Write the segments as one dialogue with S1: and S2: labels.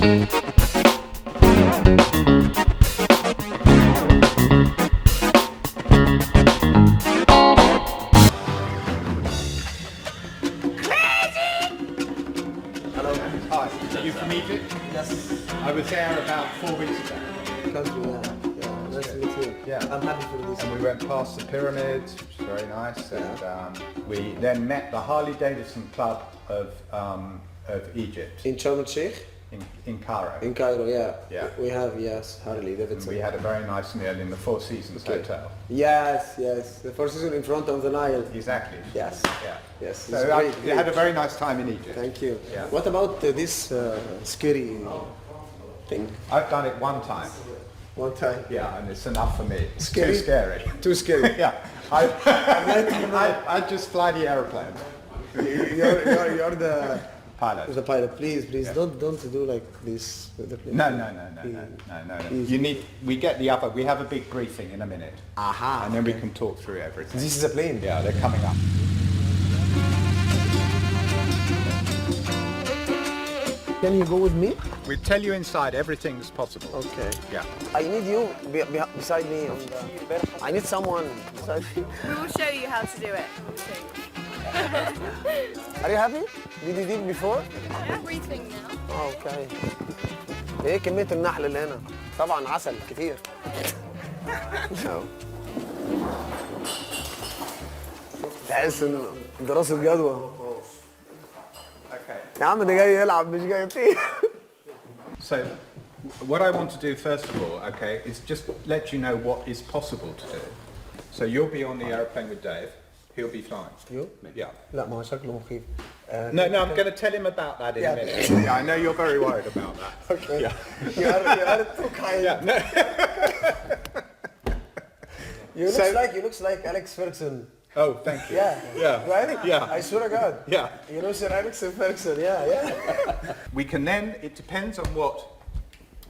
S1: You from Egypt?
S2: Yes.
S1: I was there about 4 weeks ago.
S2: Country, nice to meet you.
S1: Yeah.
S2: I'm happy for this.
S1: And we went past the pyramids, which was very nice. And we then met the Harley Davidson Club of Egypt.
S2: In Sharm el-Sheikh?
S1: In Cairo.
S2: In Cairo, yeah.
S1: Yeah.
S2: We have, yes, Harley
S1: And
S2: Davidson.
S1: we had a very nice meal in the Four Seasons Hotel.
S2: Yes, yes. The Four Seasons in front of the Nile.
S1: Exactly.
S2: Yes.
S1: Yeah.
S2: Yes.
S1: So we had a very nice time in Egypt.
S2: Thank you.
S1: Yeah.
S2: What about this scary thing?
S1: I've done it one time.
S2: One time?
S1: Yeah, and it's enough for me. It's
S2: Scary?
S1: too scary.
S2: Too scary.
S1: Yeah. I just fly the aeroplane.
S2: You're the
S1: Pilot.
S2: pilot. Please, don't do like this with the plane.
S1: No. We get the other. We have a big briefing in a minute.
S2: Aha.
S1: And then we can talk through everything.
S2: This is a plane.
S1: Yeah, they're coming up.
S2: Can you go with me?
S1: We tell you inside everything that's possible.
S2: Okay.
S1: Yeah.
S2: I need you beside me. I need someone beside me.
S3: We will show you how to do it. We'll show you.
S2: Are you happy? Did you do it before?
S3: Yeah, breathing now.
S2: Okay. ايه كمية النحل اللي هنا؟ طبعا عسل كتير. تحس ان دراسة جدوى.
S1: Okay.
S2: يا عم ده جاي يلعب مش جاي يطير.
S1: So, what I want to do first of all, okay, is just let you know what is possible to do. So you'll be on the aeroplane with Dave. He'll be flying.
S2: You?
S1: Yeah.
S2: لا ما هو شكله مخيف.
S1: No, I'm going to tell him about that in a minute. Yeah, I know you're very worried about that.
S2: Okay.
S1: Yeah.
S2: You are too kind.
S1: Yeah. No.
S2: You looks like Alex Ferguson.
S1: Oh, thank you.
S2: Yeah.
S1: Yeah.
S2: Right?
S1: Yeah.
S2: I swear to God.
S1: Yeah.
S2: You know Sir Alex Ferguson. Yeah.
S1: We can then. It depends on what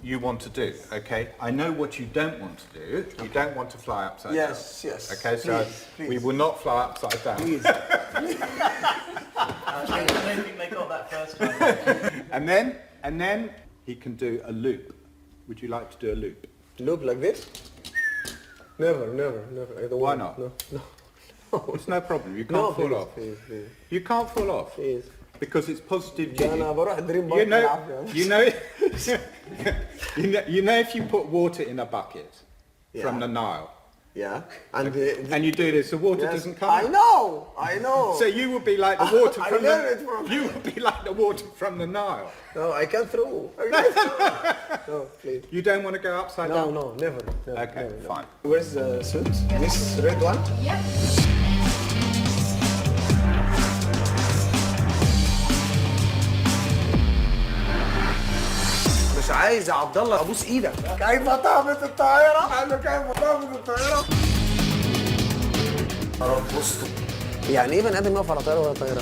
S1: you want to do. Okay. I know what you don't want to do. You don't want to fly upside down.
S2: Yes.
S1: Okay. So
S2: Please.
S1: we will not fly upside down.
S2: Please.
S4: I don't think they got that first time.
S1: And then he can do a loop. Would you like to do a loop?
S2: Loop like this? Never. I don't
S1: Why
S2: want.
S1: not?
S2: No.
S1: It's no problem. You can't fall off.
S2: Please.
S1: You can't fall off.
S2: Please.
S1: Because it's positive
S2: أنا
S1: jigging.
S2: بروح دريم
S1: You
S2: بارك
S1: know, you know if you put water in a bucket from the Nile
S2: Yeah.
S1: and you do this, the water doesn't come
S2: I
S1: out.
S2: know.
S1: So you would be like the water
S2: I
S1: from
S2: learned it from-
S1: you would be like the water from the Nile.
S2: No, I can't throw. No, please.
S1: You don't want to go upside down?
S2: No, never.
S1: Okay,
S2: never.
S1: fine.
S2: Where's the suit? This red one?
S3: Yeah.
S2: مش عايز يا عبد الله ابوس ايدك. كيف طابت الطائرة؟ قال له كيف طابت الطائرة؟ بص يعني ايه بني ادم يقف على طائرة ولا طائرة؟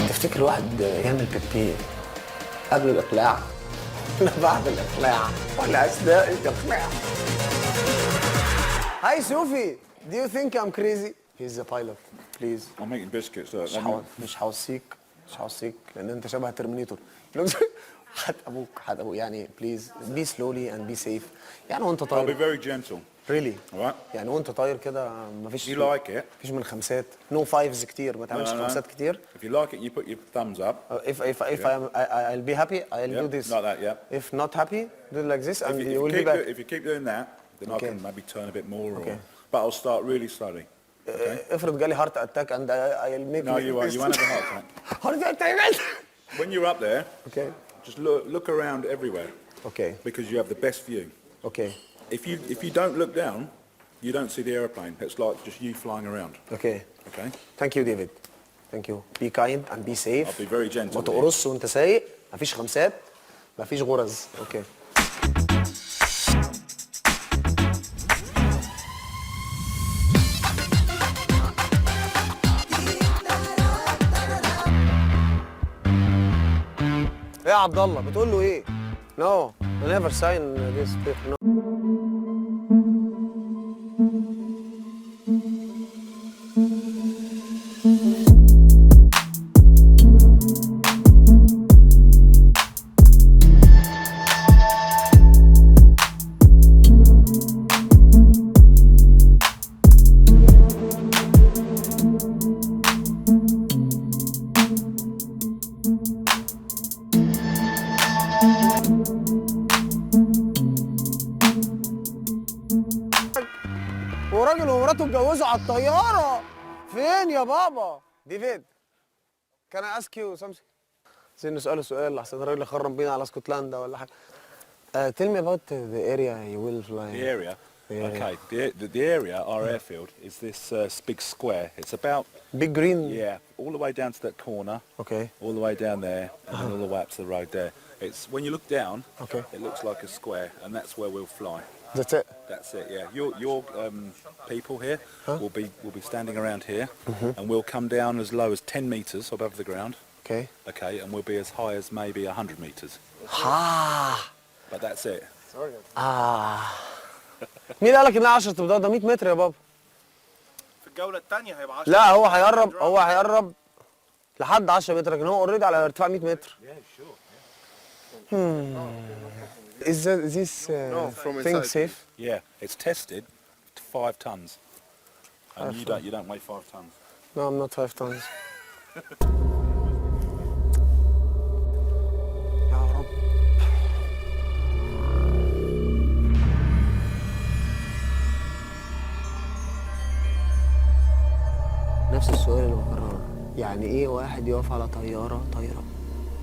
S2: تفتكر الواحد يعمل بيبي قبل الاقلاع ولا بعد الاقلاع ولا اثناء الاقلاع؟ Hi Sophie, do you think I'm crazy? He's the pilot, please.
S5: I'm making biscuits.
S2: مش هوصيك لان انت شبه ترمينيتور. حد ابوك يعني بليز بي سلولي اند بي سيف. يعني وانت
S5: I'll be
S2: طاير
S5: very gentle.
S2: ريلي
S5: Alright.
S2: يعني وانت طاير كده مفيش
S5: You like it?
S2: مفيش من خمسات نو فايفز كتير ما تعملش خمسات كتير.
S5: If you like it, you put your thumbs up.
S2: If I'll be happy I'll do this.
S5: Like that, yeah.
S2: If not happy do it like this and
S5: If
S2: you will be back.
S5: if you keep doing that, then I
S2: Okay.
S5: can maybe turn a bit more.
S2: Okay.
S5: But I'll start really slowly.
S2: افرض جالي هارت اتاك and I'll make
S5: No, you won't have a heart attack.
S2: هارت اتاك.
S5: When you're up there,
S2: Okay.
S5: just look around everywhere
S2: Okay.
S5: because you have the best view.
S2: Okay.
S5: If you don't look down, you don't see the airplane. It's like just you flying around.
S2: Okay.
S5: Okay.
S2: Thank you David. Thank you. Be kind and be safe.
S5: I'll be very gentle.
S2: ما تقرصش وانت سايق، مفيش خمسات، مفيش غرز. اوكي. ايه يا عبد الله بتقول له ايه؟ No, I never sign this paper. No. هيتجوزوا على الطيارة. فين يا بابا؟ ديفيد كان اسك يو سامثينج. عايزين نسأله سؤال احسن الراجل يخرم بينا على اسكتلندا ولا حاجة. Tell me about the area you will fly.
S5: The area? Okay, the area, our airfield, is this big square. It's about...
S2: Big green?
S5: Yeah, all the way down to that corner.
S2: Okay.
S5: All the way down there, and then all the way up to the road there. It's when you look down,
S2: okay,
S5: it looks like a square, and that's where we'll fly.
S2: That's it?
S5: That's it, yeah. Your people here will be standing around here, and we'll come down as low as 10 metres above the ground.
S2: Okay.
S5: Okay, and we'll be as high as maybe 100 metres. But that's it.
S2: Sorry. مين قال لك انها 10 امتار؟ ده 100 متر يا بابا.
S4: في الجولة الثانية هيبقى 10.
S2: لا هو هيقرب لحد 10 متر لكن هو اوريدي على ارتفاع 100 متر.
S5: Yeah, sure.
S2: Is this thing safe?
S5: Yeah, it's tested to 5 tons. And you don't weigh 5 tons.
S2: No, I'm not 5 tons. يا رب. نفس السؤال اللي بكرره، يعني ايه واحد يقف على طيارة طايرة؟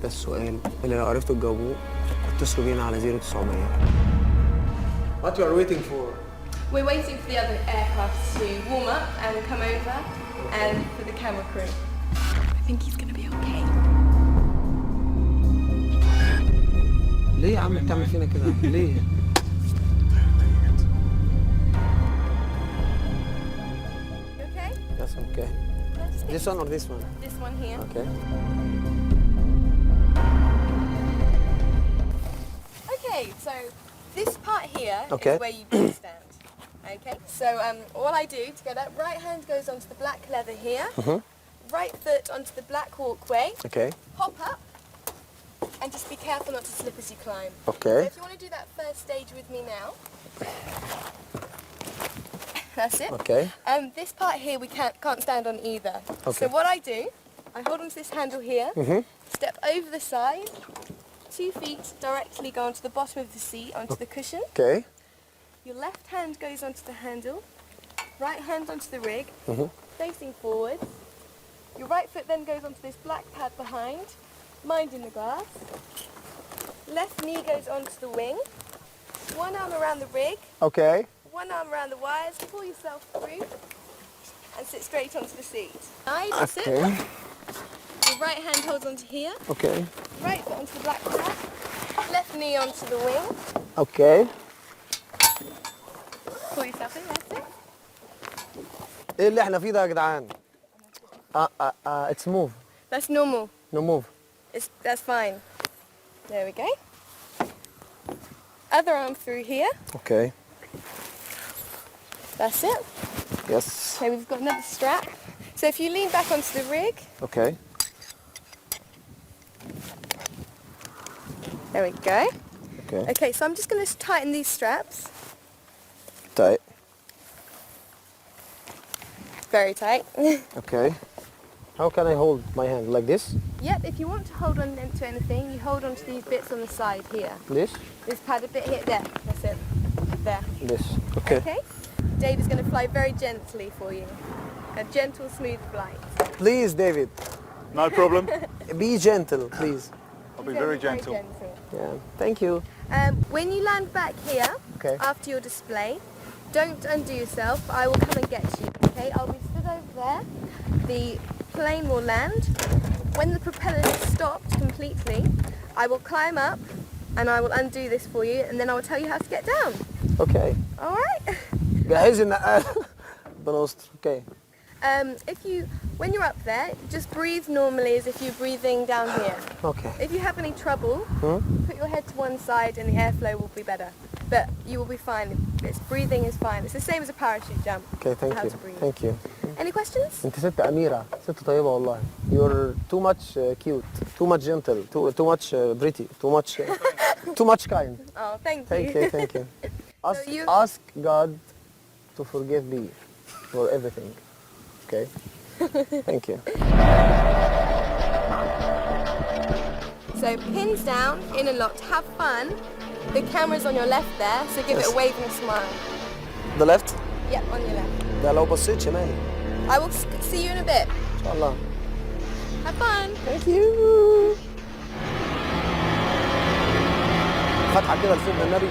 S2: ده السؤال اللي لو عرفتوا تجاوبوه اتصلوا بينا على 0900. What you are waiting for?
S3: We're waiting for the other aircraft to warm up and come over and for the camera crew. I think he's gonna be okay.
S2: ليه يا عم بتعمل فينا كده؟ ليه؟
S3: You okay?
S2: Yes, okay.
S3: Let's get
S2: This one or this one?
S3: this one here.
S2: Okay.
S3: Okay, so this part here
S2: Okay.
S3: is where you do stand. Okay, so all I do to get up, right hand goes onto the black leather here, right foot onto the black walkway,
S2: Okay.
S3: hop up, and just be careful not to slip as you climb.
S2: Okay.
S3: So if you want to do that first stage with me now, that's it.
S2: Okay.
S3: This part here we can't stand on either.
S2: Okay.
S3: So what I do, I hold onto this handle here, step over the side, 2 feet directly go onto the bottom of the seat, onto the cushion.
S2: Okay.
S3: Your left hand goes onto the handle, right hand onto the rig, facing forward. Your right foot then goes onto this black pad behind, minding the glass. Left knee goes onto the wing. One arm around the rig,
S2: Okay.
S3: one arm around the wires, pull yourself through, and sit straight onto the seat. That's it.
S2: Okay.
S3: Your right hand holds onto here,
S2: Okay.
S3: right foot onto the black pad, left knee onto the wing,
S2: Okay.
S3: pull yourself in, that's it.
S2: ايه اللي احنا فيه ده يا جدعان؟ It's move.
S3: That's normal.
S2: No move.
S3: That's fine. There we go. Other arm through here.
S2: Okay.
S3: That's it.
S2: Yes.
S3: Okay, we've got another strap. So if you lean back onto the rig,
S2: Okay.
S3: there we go.
S2: Okay.
S3: Okay, so I'm just going to tighten these straps.
S2: Tight.
S3: Very tight.
S2: Okay. How can I hold my hand? Like this?
S3: Yep, if you want to hold on to anything, you hold on to these bits on the side here.
S2: This?
S3: This padded bit here, there, that's it. There.
S2: This. Okay.
S3: Okay? Dave is going to fly very gently for you. A gentle, smooth flight.
S2: Please, David.
S5: No problem.
S2: Be gentle, please.
S5: I'll be very gentle.
S2: Yeah. Thank you.
S3: When you land back here,
S2: Okay.
S3: after your display, don't undo yourself. I will come and get you. Okay? I'll be stood over there. The plane will land. When the propeller is stopped completely, I will climb up and I will undo this for you, and then I will tell you how to get down.
S2: Okay.
S3: All right?
S2: جهزي النقال. بنوستر. Okay.
S3: When you're up there, just breathe normally as if you're breathing down here.
S2: Okay.
S3: If you have any trouble, put your head to one side and the airflow will be better. But you will be fine. Breathing is fine. It's the same as a parachute jump.
S2: Okay, thank
S3: how
S2: you.
S3: to breathe.
S2: Thank you.
S3: Any questions?
S2: انت ست أميرة، ست طيبة والله. You're too much cute, too much gentle, too much pretty, too much kind.
S3: Oh, thank you.
S2: Thank you, thank you. Ask God to forgive me for everything. Okay? Thank you.
S3: So pins down, in and locked. Have fun. The camera's on your left there, so give it a wave and a smile.
S2: The left?
S3: Yep, on your left.
S2: ده لو بصيت شمالي.
S3: I will see you in a bit.
S2: ان شاء الله.
S3: Have fun.
S2: ثانك يو. فتحه كده لسيدنا النبي.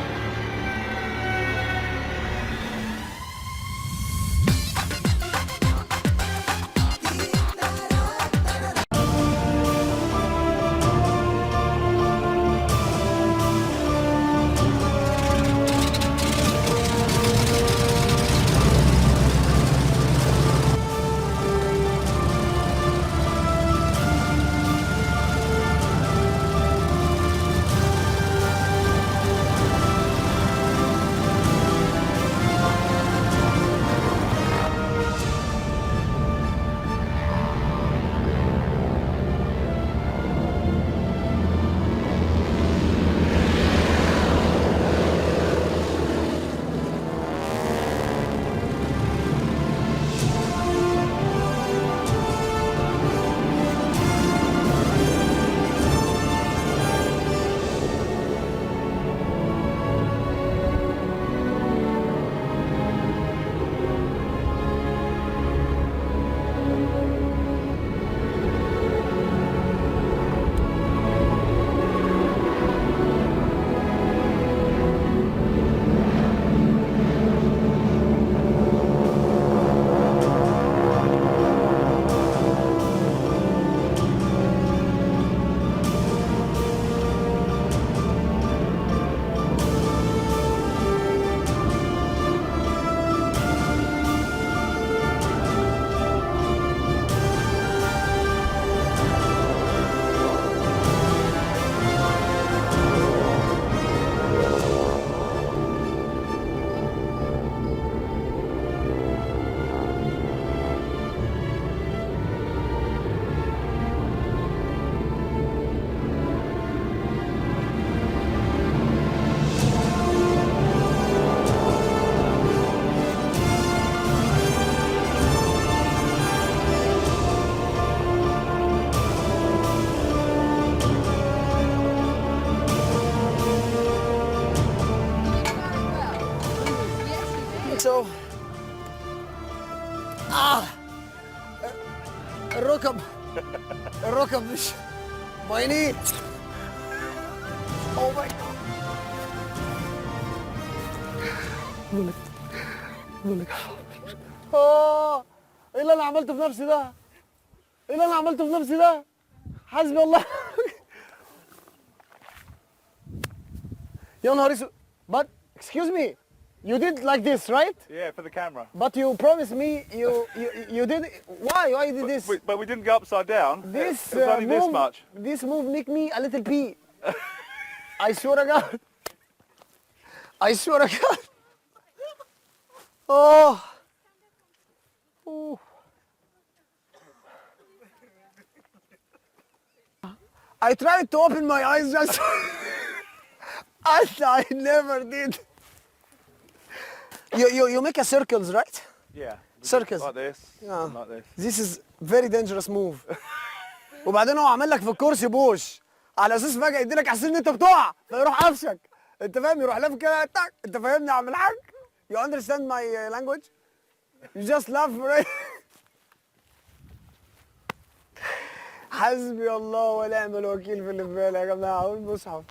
S2: So الركب مش my knees. Oh my god. ايه اللي انا عملته في نفسي ده؟ ايه اللي انا عملته في نفسي ده؟ حسبي الله. يا نهار اسود. But excuse me. You did like this, right?
S5: Yeah, for the camera.
S2: But you promised me you did. Why you did this?
S5: But we didn't go upside down.
S2: This
S5: it was only this much.
S2: This move make me a little pee. I swear to God. I swear to God. Oh. Ooh. I tried to open my eyes just. I never did. You make a circles, right?
S5: Yeah.
S2: Circus.
S5: Like this.
S2: Yeah.
S5: Like this.
S2: This is very dangerous move. وبعدين هو عمل لك في الكرسي بوش على اساس فجأة يديلك احساس ان انت بتقع فيروح قفشك. انت فاهم؟ يروح لافف كده تك. انت فاهمني يا عم الحاج؟ You understand my language? You just laugh right? حسبي الله ونعم الوكيل في اللي في بالي يا جماعه. المصحف.